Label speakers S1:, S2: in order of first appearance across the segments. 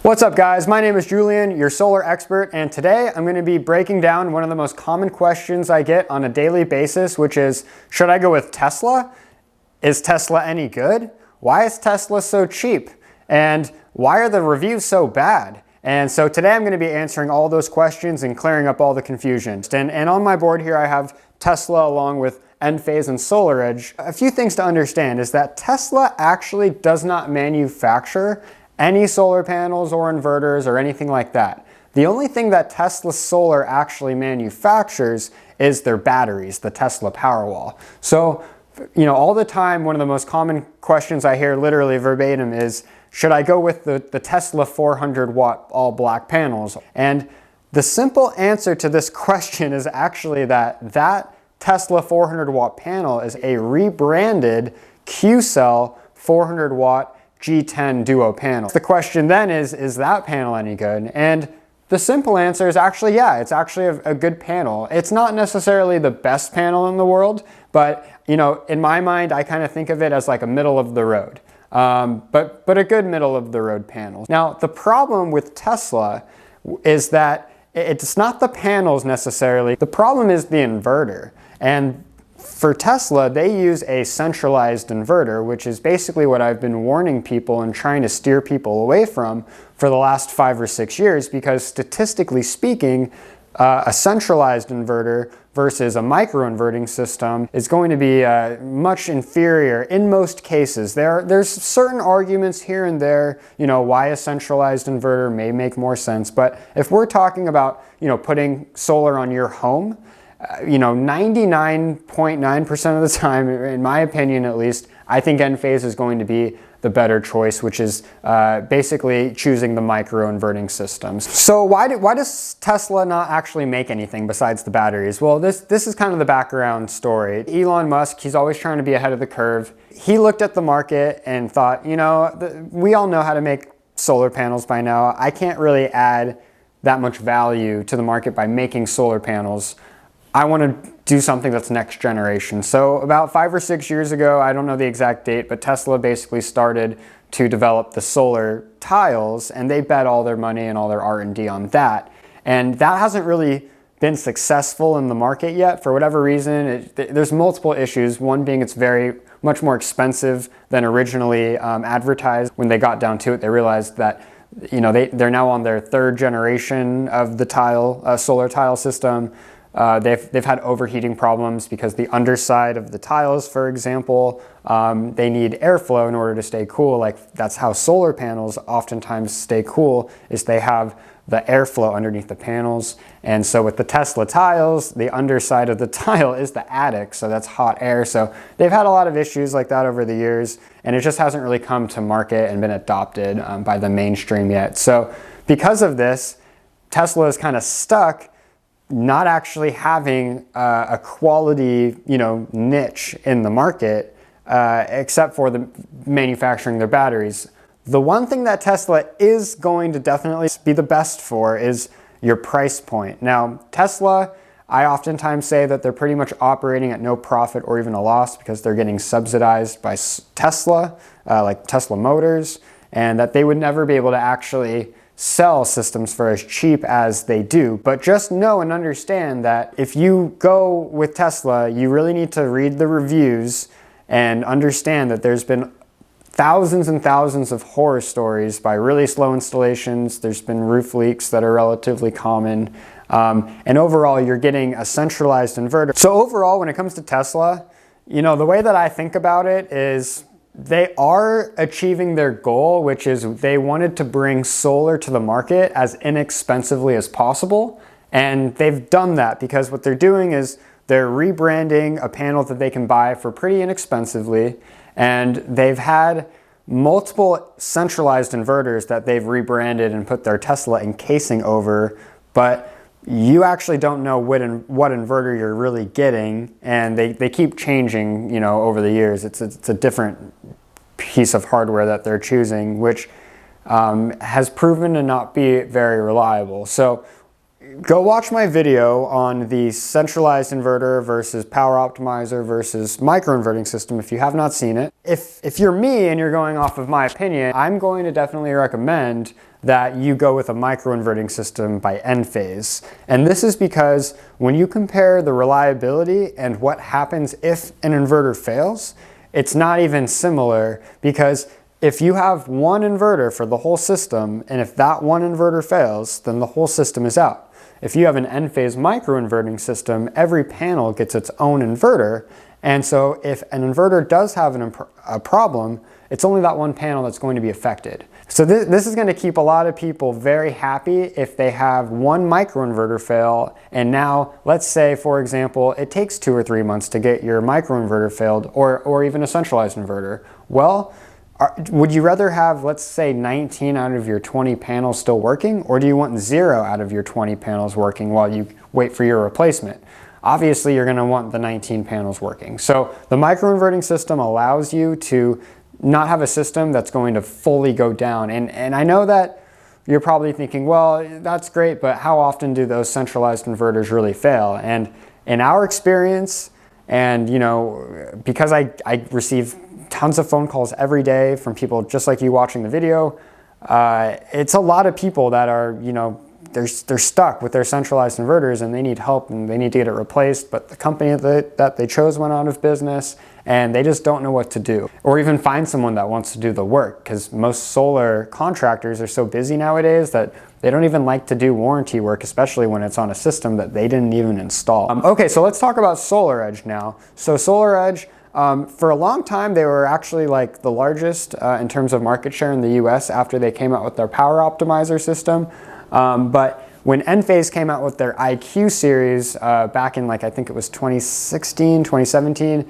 S1: What's up guys, my name is Julian, your solar expert, and today I'm going to be breaking down one of the most common questions I get on a daily basis, which is, should I go with Tesla? Is Tesla any good? Why is Tesla so cheap? And why are the reviews so bad? And so today I'm going to be answering all those questions and clearing up all the confusion. And on my board here I have Tesla along with Enphase and SolarEdge. A few things to understand is that Tesla actually does not manufacture any solar panels or inverters or anything like that. The only thing that Tesla Solar actually manufactures is their batteries, the Tesla Powerwall. So, all the time, one of the most common questions I hear literally verbatim is, should I go with the Tesla 400 watt all black panels? And the simple answer to this question is actually that Tesla 400 watt panel is a rebranded Q-cell 400 watt G10 Duo panel. The question then is that panel any good? And the simple answer is actually, yeah, it's actually a good panel. It's not necessarily the best panel in the world, but in my mind, I kind of think of it as like a middle of the road, but a good middle of the road panel. Now, the problem with Tesla is that it's not the panels necessarily. The problem is the inverter. And for Tesla, they use a centralized inverter, which is basically what I've been warning people and trying to steer people away from for the last 5 or 6 years, because statistically speaking, a centralized inverter versus a microinverting system is going to be much inferior in most cases. There's certain arguments here and there, why a centralized inverter may make more sense, but if we're talking about, putting solar on your home, 99.9% of the time, in my opinion at least, I think Enphase is going to be the better choice, which is basically choosing the microinverting systems. So why does Tesla not actually make anything besides the batteries? Well, this is kind of the background story. Elon Musk, he's always trying to be ahead of the curve. He looked at the market and thought, we all know how to make solar panels by now. I can't really add that much value to the market by making solar panels. I want to do something that's next generation. So about 5 or 6 years ago, I don't know the exact date, but Tesla basically started to develop the solar tiles, and they bet all their money and all their R&D on that. And that hasn't really been successful in the market yet. For whatever reason, there's multiple issues. One being it's much more expensive than originally advertised. When they got down to it, they realized that they're now on their 3rd generation of the solar tile system. They've had overheating problems because the underside of the tiles, for example, they need airflow in order to stay cool. Like, that's how solar panels oftentimes stay cool, is they have the airflow underneath the panels. And so with the Tesla tiles, the underside of the tile is the attic, so that's hot air. So they've had a lot of issues like that over the years, and it just hasn't really come to market and been adopted by the mainstream yet. So because of this, Tesla is kind of stuck not actually having a quality, niche in the market, except for the manufacturing their batteries. The one thing that Tesla is going to definitely be the best for is your price point. Now, Tesla, I oftentimes say that they're pretty much operating at no profit or even a loss because they're getting subsidized by Tesla, like Tesla Motors, and that they would never be able to actually sell systems for as cheap as they do. But just know and understand that if you go with Tesla, you really need to read the reviews and understand that there's been thousands and thousands of horror stories by really slow installations. There's been roof leaks that are relatively common. And overall, you're getting a centralized inverter. So overall, when it comes to Tesla, the way that I think about it is they are achieving their goal, which is they wanted to bring solar to the market as inexpensively as possible. And they've done that because what they're doing is they're rebranding a panel that they can buy for pretty inexpensively. And they've had multiple centralized inverters that they've rebranded and put their Tesla encasing over, but you actually don't know what inverter you're really getting, and they keep changing, over the years. It's a different piece of hardware that they're choosing, which has proven to not be very reliable. So go watch my video on the centralized inverter versus power optimizer versus microinverting system if you have not seen it. If you're me and you're going off of my opinion, I'm going to definitely recommend that you go with a microinverting system by Enphase. And this is because when you compare the reliability and what happens if an inverter fails, it's not even similar, because if you have one inverter for the whole system, and if that one inverter fails, then the whole system is out. If you have an Enphase microinverting system, every panel gets its own inverter, and so if an inverter does have a problem, it's only that one panel that's going to be affected. So this is going to keep a lot of people very happy if they have one microinverter fail, and now let's say, for example, it takes 2 or 3 months to get your microinverter failed, or even a centralized inverter. Well, would you rather have, let's say, 19 out of your 20 panels still working, or do you want 0 out of your 20 panels working while you wait for your replacement? Obviously, you're going to want the 19 panels working. So the microinverting system allows you to not have a system that's going to fully go down. And I know that you're probably thinking, well, that's great, but how often do those centralized inverters really fail? And in our experience, and you know, because I receive tons of phone calls every day from people just like you watching the video, it's a lot of people that are, you know, they're stuck with their centralized inverters and they need help and they need to get it replaced, but the company that they chose went out of business and they just don't know what to do, or even find someone that wants to do the work, because most solar contractors are so busy nowadays that they don't even like to do warranty work, especially when it's on a system that they didn't even install. Okay, so let's talk about SolarEdge now. So SolarEdge, for a long time, they were actually like the largest in terms of market share in the US after they came out with their power optimizer system. But when Enphase came out with their IQ series back in, like, I think it was 2016, 2017,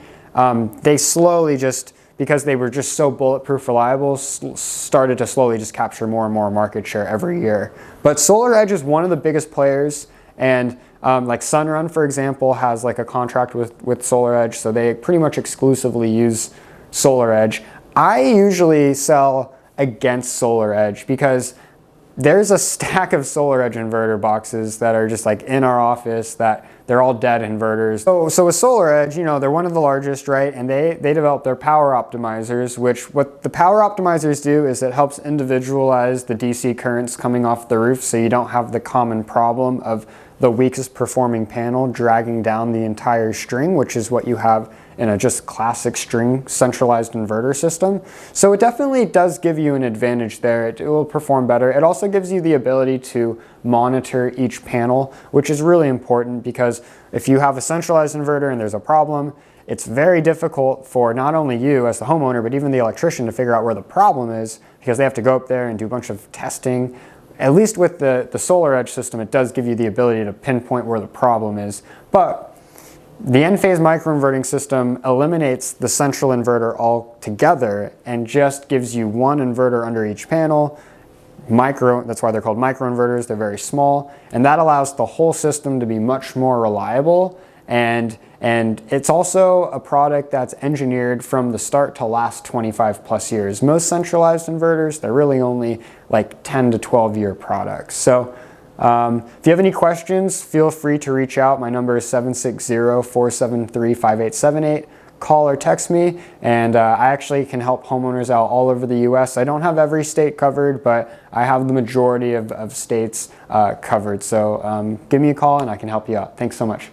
S1: they slowly, just because they were just so bulletproof reliable, started to slowly just capture more and more market share every year. But SolarEdge is one of the biggest players, and like Sunrun, for example, has like a contract with SolarEdge, so they pretty much exclusively use SolarEdge. I usually sell against SolarEdge because there's a stack of SolarEdge inverter boxes that are just like in our office that they're all dead inverters. So with SolarEdge, you know, they're one of the largest, right? And they develop their power optimizers, which what the power optimizers do is it helps individualize the DC currents coming off the roof, so you don't have the common problem of the weakest performing panel dragging down the entire string, which is what you have in a just classic string centralized inverter system. So it definitely does give you an advantage there. It will perform better. It also gives you the ability to monitor each panel, which is really important, because if you have a centralized inverter and there's a problem, it's very difficult for not only you as the homeowner, but even the electrician to figure out where the problem is, because they have to go up there and do a bunch of testing. At least with the SolarEdge system, it does give you the ability to pinpoint where the problem is. But the Enphase microinverting system eliminates the central inverter altogether and just gives you one inverter under each panel. That's why they're called microinverters. They're very small, and that allows the whole system to be much more reliable. And it's also a product that's engineered from the start to last 25 plus years. Most centralized inverters, they're really only like 10 to 12 year products. So if you have any questions, feel free to reach out. My number is 760-473-5878. Call or text me, and I actually can help homeowners out all over the US. I don't have every state covered, but I have the majority of states covered. So give me a call and I can help you out. Thanks so much.